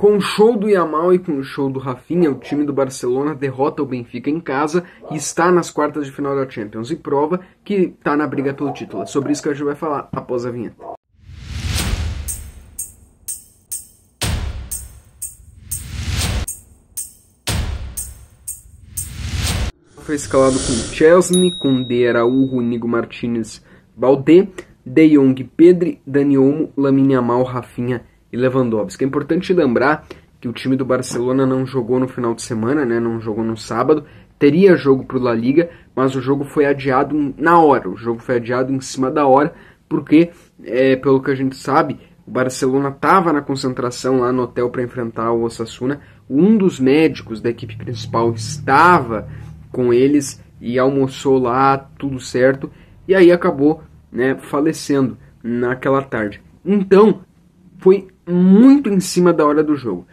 Com o show do Yamal e com o show do Rafinha, o time do Barcelona derrota o Benfica em casa e está nas quartas de final da Champions e prova que está na briga pelo título. É sobre isso que a gente vai falar após a vinheta. Foi escalado com Chesney, Koundé, Araújo, Inigo Martínez, Baldé, De Jong, Pedri, Dani Olmo, Lamine Yamal, Rafinha e Lewandowski. É importante lembrar que o time do Barcelona não jogou no final de semana, né? Não jogou no sábado. Teria jogo para o La Liga, mas o jogo foi adiado na hora. O jogo foi adiado em cima da hora, porque, pelo que a gente sabe, o Barcelona estava na concentração lá no hotel para enfrentar o Osasuna. Um dos médicos da equipe principal estava com eles e almoçou lá, tudo certo, e aí acabou, né, falecendo naquela tarde. Então, foi muito em cima da hora do jogo.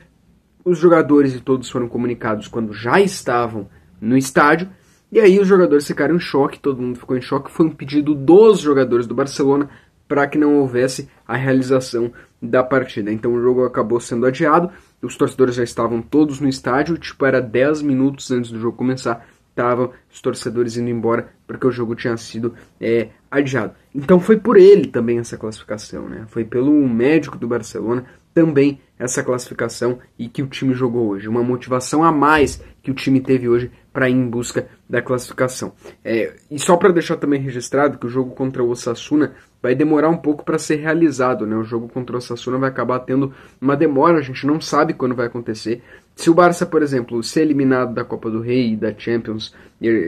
Os jogadores e todos foram comunicados quando já estavam no estádio, e aí os jogadores ficaram em choque, todo mundo ficou em choque. Foi um pedido dos jogadores do Barcelona para que não houvesse a realização da partida. Então o jogo acabou sendo adiado, os torcedores já estavam todos no estádio, tipo, era 10 minutos antes do jogo começar, estavam os torcedores indo embora porque o jogo tinha sido adiado. Então foi por ele também essa classificação, né? Foi pelo médico do Barcelona também essa classificação e que o time jogou hoje. Uma motivação a mais que o time teve hoje para ir em busca da classificação. E só para deixar também registrado que o jogo contra o Osasuna vai demorar um pouco para ser realizado, né? O jogo contra o Osasuna vai acabar tendo uma demora, a gente não sabe quando vai acontecer. Se o Barça, por exemplo, ser eliminado da Copa do Rei e da Champions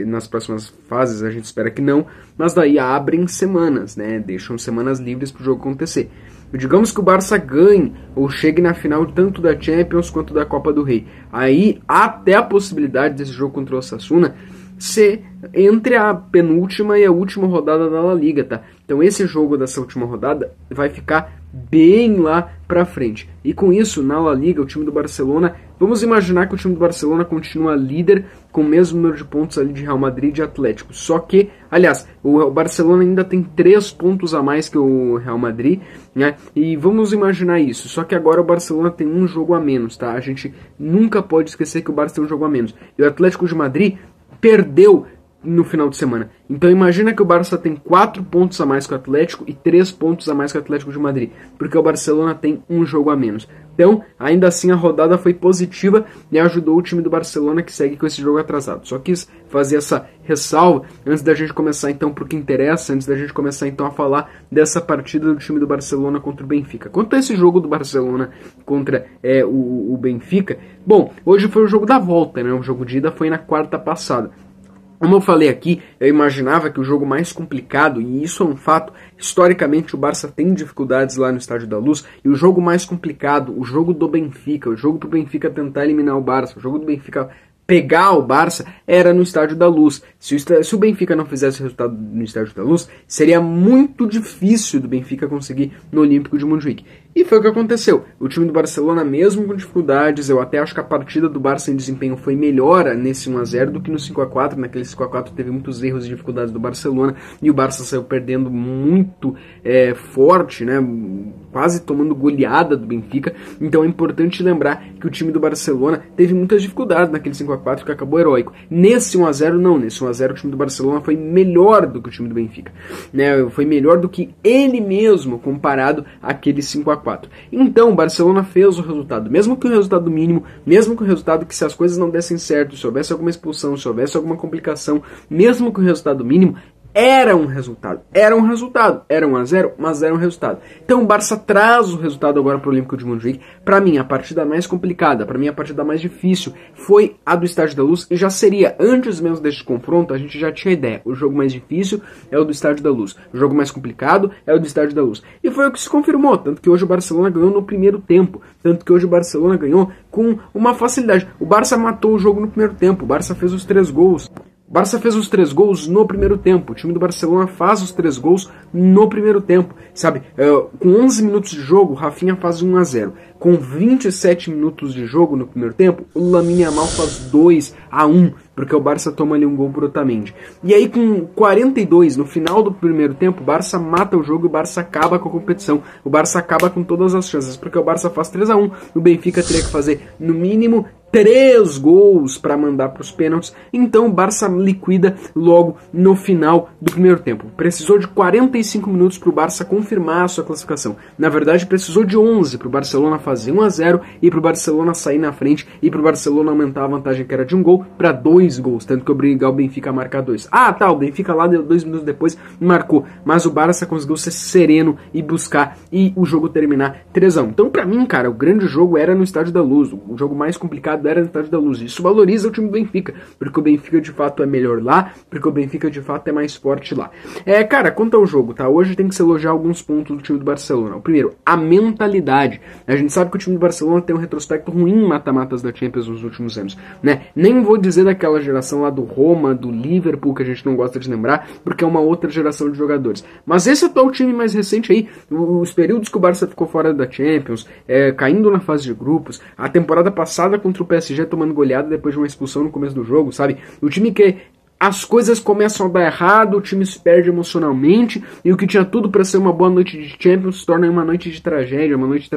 nas próximas fases, a gente espera que não, mas daí abrem semanas, né? Deixam semanas livres para o jogo acontecer. Digamos que o Barça ganhe ou chegue na final tanto da Champions quanto da Copa do Rei. Aí há até a possibilidade desse jogo contra o Osasuna ser entre a penúltima e a última rodada da La Liga, tá? Então esse jogo dessa última rodada vai ficar bem lá pra frente. E com isso, na La Liga, o time do Barcelona, vamos imaginar que o time do Barcelona continua líder com o mesmo número de pontos ali de Real Madrid e de Atlético. Só que, aliás, o Barcelona ainda tem 3 pontos a mais que o Real Madrid, né? E vamos imaginar isso. Só que agora o Barcelona tem um jogo a menos, tá? A gente nunca pode esquecer que o Barça tem um jogo a menos. E o Atlético de Madrid perdeu no final de semana. Então imagina que o Barça tem 4 pontos a mais que o Atlético e 3 pontos a mais que o Atlético de Madrid, porque o Barcelona tem um jogo a menos. Então, ainda assim, a rodada foi positiva e ajudou o time do Barcelona, que segue com esse jogo atrasado. Só quis fazer essa ressalva antes da gente começar então pro que interessa, antes da gente começar então a falar dessa partida do time do Barcelona contra o Benfica. Quanto a esse jogo do Barcelona contra o Benfica, bom, hoje foi o jogo da volta, né? O jogo de ida foi na quarta passada. Como eu falei aqui, eu imaginava que o jogo mais complicado, e isso é um fato, historicamente o Barça tem dificuldades lá no Estádio da Luz, e o jogo mais complicado, o jogo do Benfica, o jogo pro Benfica tentar eliminar o Barça, o jogo do Benfica pegar o Barça, era no Estádio da Luz. Se o Benfica não fizesse o resultado no Estádio da Luz, seria muito difícil do Benfica conseguir no Olímpico de Montjuic. E foi o que aconteceu. O time do Barcelona, mesmo com dificuldades, eu até acho que a partida do Barça em desempenho foi melhor nesse 1-0 do que no 5-4. Naquele 5-4 teve muitos erros e dificuldades do Barcelona, e o Barça saiu perdendo muito forte, né? Quase tomando goleada do Benfica. Então é importante lembrar que o time do Barcelona teve muitas dificuldades naquele 5-4 que acabou heróico. Nesse 1-0 não, nesse 1-0 o time do Barcelona foi melhor do que o time do Benfica, né? Foi melhor do que ele mesmo comparado àquele 5-4. Então o Barcelona fez o resultado, mesmo que o resultado mínimo, mesmo que o resultado que se as coisas não dessem certo, se houvesse alguma expulsão, se houvesse alguma complicação, mesmo que o resultado mínimo, era um resultado, era 1-0, mas era um resultado. Então o Barça traz o resultado agora para o Olímpico de Montjuic. Para mim, a partida mais complicada, para mim a partida mais difícil foi a do Estádio da Luz, e já seria, antes mesmo deste confronto, a gente já tinha ideia, o jogo mais difícil é o do Estádio da Luz, o jogo mais complicado é o do Estádio da Luz. E foi o que se confirmou, tanto que hoje o Barcelona ganhou no primeiro tempo, tanto que hoje o Barcelona ganhou com uma facilidade. O Barça matou o jogo no primeiro tempo, o Barça fez os 3 gols. O Barça fez os 3 gols no primeiro tempo. O time do Barcelona faz os 3 gols no primeiro tempo, sabe? Com 11 minutos de jogo, o Rafinha faz 1-0. Com 27 minutos de jogo no primeiro tempo, o Lamine Yamal faz 2-1, porque o Barça toma ali um gol por Otamendi. E aí com 42, no final do primeiro tempo, o Barça mata o jogo e o Barça acaba com a competição. O Barça acaba com todas as chances, porque o Barça faz 3-1, o Benfica teria que fazer no mínimo 3 gols para mandar para os pênaltis, então o Barça liquida logo no final do primeiro tempo. Precisou de 45 minutos para o Barça confirmar a sua classificação. Na verdade, precisou de 11 para o Barcelona fazer 1-0 e para o Barcelona sair na frente e para o Barcelona aumentar a vantagem que era de 1 gol para 2 gols, tanto que obrigar o Benfica a marcar 2. O Benfica lá 2 minutos depois marcou, mas o Barça conseguiu ser sereno e buscar e o jogo terminar 3-1. Então, para mim, cara, o grande jogo era no Estádio da Luz, o jogo mais complicado era no Estádio da Luz. Isso valoriza o time do Benfica, porque o Benfica de fato é melhor lá, porque o Benfica de fato é mais forte lá. Cara, quanto ao jogo, tá? Hoje tem que se elogiar alguns pontos do time do Barcelona. O primeiro, a mentalidade. A gente sabe que o time do Barcelona tem um retrospecto ruim em mata-matas da Champions nos últimos anos, né? Nem vou dizer daquela geração lá do Roma, do Liverpool, que a gente não gosta de lembrar, porque é uma outra geração de jogadores. Mas esse atual time mais recente aí, os períodos que o Barça ficou fora da Champions, caindo na fase de grupos, a temporada passada contra o PSG tomando goleada depois de uma expulsão no começo do jogo, sabe? O time que as coisas começam a dar errado, o time se perde emocionalmente, e o que tinha tudo para ser uma boa noite de Champions se torna uma noite de tragédia, uma noite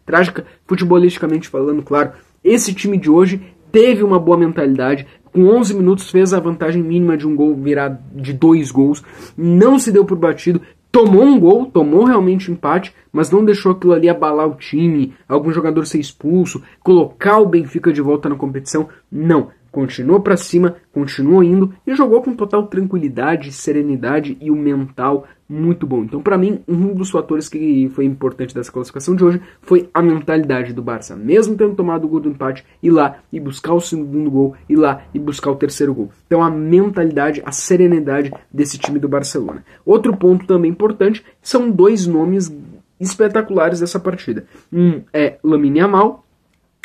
trágica, futebolisticamente falando, claro. Esse time de hoje teve uma boa mentalidade, com 11 minutos fez a vantagem mínima de um gol virar de 2 gols, não se deu por batido, tomou um gol, tomou realmente um empate, mas não deixou aquilo ali abalar o time, algum jogador ser expulso, colocar o Benfica de volta na competição, não. Continuou pra cima, continuou indo e jogou com total tranquilidade, serenidade e o mental muito bom. Então, pra mim, um dos fatores que foi importante dessa classificação de hoje foi a mentalidade do Barça. Mesmo tendo tomado o gol do empate, ir lá e buscar o segundo gol, ir lá e buscar o terceiro gol. Então, a mentalidade, a serenidade desse time do Barcelona. Outro ponto também importante são 2 nomes espetaculares dessa partida. Um é Lamine Yamal,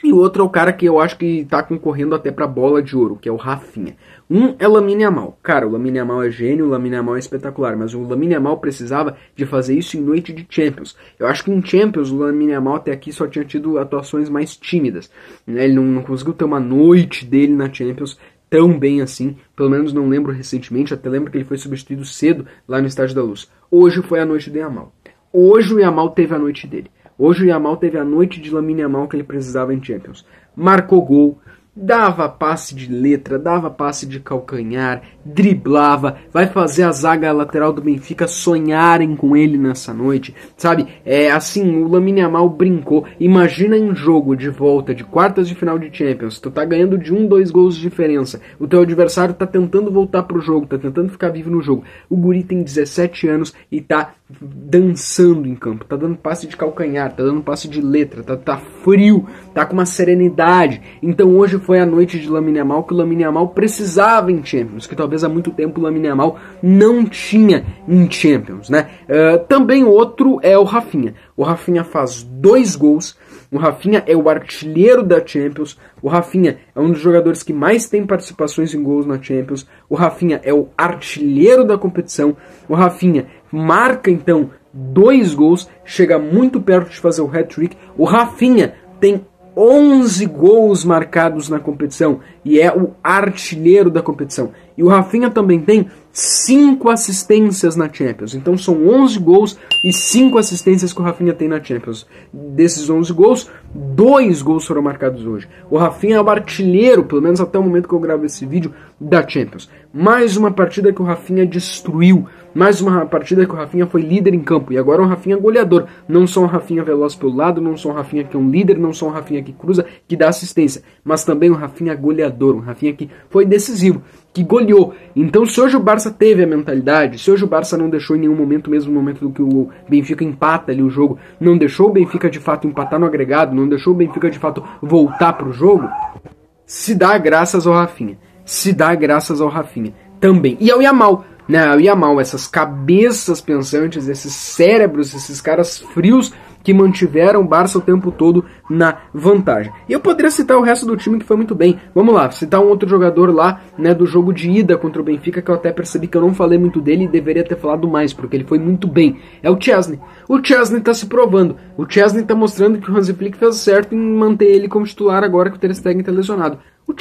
e o outro é o cara que eu acho que tá concorrendo até pra bola de ouro, que é o Rafinha. Um é Lamine Yamal. Cara, o Lamine Yamal é gênio, o Lamine Yamal é espetacular, mas o Lamine Yamal precisava de fazer isso em noite de Champions. Eu acho que em Champions o Lamine Yamal até aqui só tinha tido atuações mais tímidas. Ele não conseguiu ter uma noite dele na Champions tão bem assim, pelo menos não lembro recentemente, até lembro que ele foi substituído cedo lá no Estádio da Luz. Hoje foi a noite do Yamal. Hoje o Yamal teve a noite dele. Hoje o Yamal teve a noite de Lamine Yamal que ele precisava em Champions. Marcou gol, dava passe de letra, dava passe de calcanhar, driblava, vai fazer a zaga lateral do Benfica sonharem com ele nessa noite, sabe? Assim, o Lamine Yamal brincou. Imagina em jogo de volta de quartas de final de Champions, tu tá ganhando de 1-2 gols de diferença, o teu adversário tá tentando voltar pro jogo, tá tentando ficar vivo no jogo. O guri tem 17 anos e tá dançando em campo, tá dando passe de calcanhar, tá dando passe de letra, tá frio, tá com uma serenidade. Então hoje foi a noite de Lamine Yamal que o Lamine Yamal precisava em Champions, que talvez há muito tempo o Lamine Yamal não tinha em Champions, né? Também outro é o Rafinha. O Rafinha faz 2 gols, o Rafinha é o artilheiro da Champions, o Rafinha é um dos jogadores que mais tem participações em gols na Champions, o Rafinha é o artilheiro da competição, o Rafinha marca então 2 gols, chega muito perto de fazer o hat-trick, o Rafinha tem 11 gols marcados na competição e é o artilheiro da competição. E o Rafinha também tem 5 assistências na Champions. Então são 11 gols e 5 assistências que o Rafinha tem na Champions. Desses 11 gols, 2 gols foram marcados hoje. O Rafinha é o artilheiro, pelo menos até o momento que eu gravo esse vídeo, da Champions. Mais uma partida que o Rafinha destruiu. Mais uma partida que o Rafinha foi líder em campo. E agora é um Rafinha goleador. Não só um Rafinha veloz pelo lado, não só um Rafinha que é um líder, não só um Rafinha que cruza, que dá assistência. Mas também um Rafinha goleador, um Rafinha que foi decisivo, que goleou. Então se hoje o Barça teve a mentalidade, se hoje o Barça não deixou em nenhum momento, mesmo no momento do que o Benfica empata ali o jogo, não deixou o Benfica de fato empatar no agregado, não deixou o Benfica de fato voltar pro jogo, se dá graças ao Rafinha. Se dá graças ao Rafinha também. E ao Yamal. O Yamal, essas cabeças pensantes, esses cérebros, esses caras frios que mantiveram o Barça o tempo todo na vantagem. E eu poderia citar o resto do time que foi muito bem. Vamos lá, citar um outro jogador lá, né, do jogo de ida contra o Benfica, que eu até percebi que eu não falei muito dele e deveria ter falado mais, porque ele foi muito bem. É o Szczesny. O Szczesny tá se provando. O Szczesny tá mostrando que o Hansi Flick fez certo em manter ele como titular agora que o Ter Stegen tá lesionado. O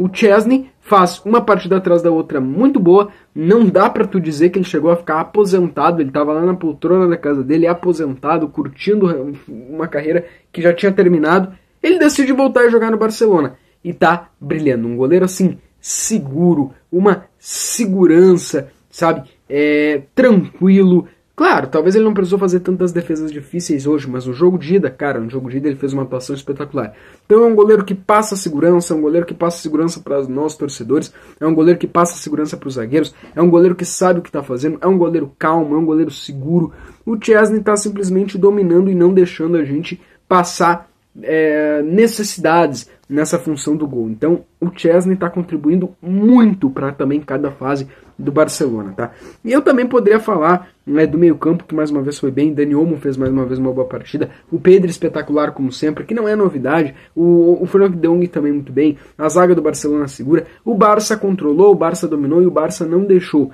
Szczesny faz uma partida atrás da outra muito boa, não dá pra tu dizer que ele chegou a ficar aposentado, ele tava lá na poltrona da casa dele, aposentado, curtindo uma carreira que já tinha terminado, ele decide voltar a jogar no Barcelona, e tá brilhando, um goleiro assim, seguro, uma segurança, sabe, tranquilo. Claro, talvez ele não precisou fazer tantas defesas difíceis hoje, mas no jogo de ida, cara, no jogo de ida ele fez uma atuação espetacular. Então é um goleiro que passa segurança, é um goleiro que passa segurança para nós torcedores, é um goleiro que passa segurança para os zagueiros, é um goleiro que sabe o que está fazendo, é um goleiro calmo, é um goleiro seguro. O Szczesny está simplesmente dominando e não deixando a gente passar necessidades nessa função do gol. Então o Szczesny está contribuindo muito para também cada fase do Barcelona, tá? E eu também poderia falar, né, do meio campo, que mais uma vez foi bem, Dani Olmo fez mais uma vez uma boa partida, o Pedri espetacular como sempre, que não é novidade, o Frenkie de Jong também muito bem, a zaga do Barcelona segura, o Barça controlou, o Barça dominou e o Barça não deixou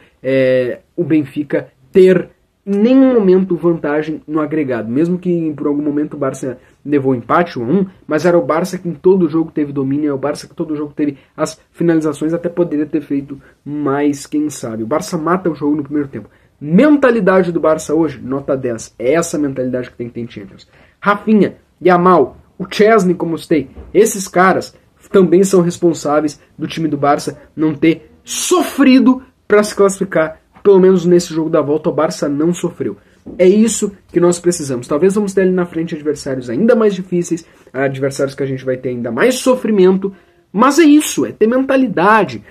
o Benfica ter em nenhum momento vantagem no agregado, mesmo que por algum momento o Barça levou empate 1-1, mas era o Barça que em todo o jogo teve domínio, é o Barça que todo o jogo teve as finalizações, até poderia ter feito mais, quem sabe. O Barça mata o jogo no primeiro tempo. Mentalidade do Barça hoje, nota 10, é essa mentalidade que tem que ter em Champions. Rafinha, Yamal, o Szczesny, como eu citei, esses caras também são responsáveis do time do Barça não ter sofrido para se classificar. Pelo menos nesse jogo da volta, o Barça não sofreu. É isso que nós precisamos. Talvez vamos ter ali na frente adversários ainda mais difíceis, adversários que a gente vai ter ainda mais sofrimento, mas é isso, é ter mentalidade.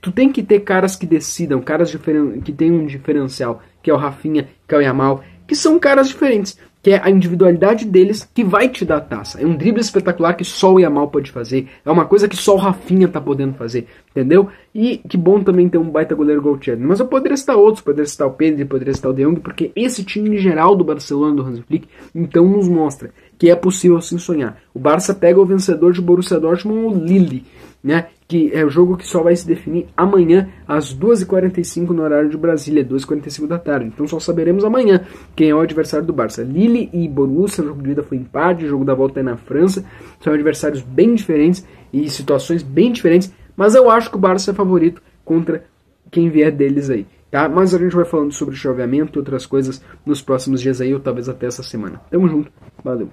Tu tem que ter caras que decidam, caras que tem um diferencial, que é o Rafinha, que é o Yamal, que são caras diferentes, que é a individualidade deles que vai te dar a taça. É um drible espetacular que só o Yamal pode fazer, é uma coisa que só o Rafinha tá podendo fazer, entendeu? E que bom também ter um baita goleiro igual o Szczesny. Mas eu poderia citar outros, poderia citar o Pedri, poderia citar o De Jong, porque esse time geral do Barcelona, do Hansi Flick, então nos mostra que é possível sim sonhar. O Barça pega o vencedor de Borussia Dortmund, o Lille, né? Que é o jogo que só vai se definir amanhã às 2h45 no horário de Brasília, 2h45 da tarde. Então só saberemos amanhã quem é o adversário do Barça. Lille e Borussia, o jogo de ida foi empate, o jogo da volta é na França. São adversários bem diferentes e situações bem diferentes, mas eu acho que o Barça é favorito contra quem vier deles aí, tá? Mas a gente vai falando sobre chaveamento e outras coisas nos próximos dias aí, ou talvez até essa semana. Tamo junto, valeu!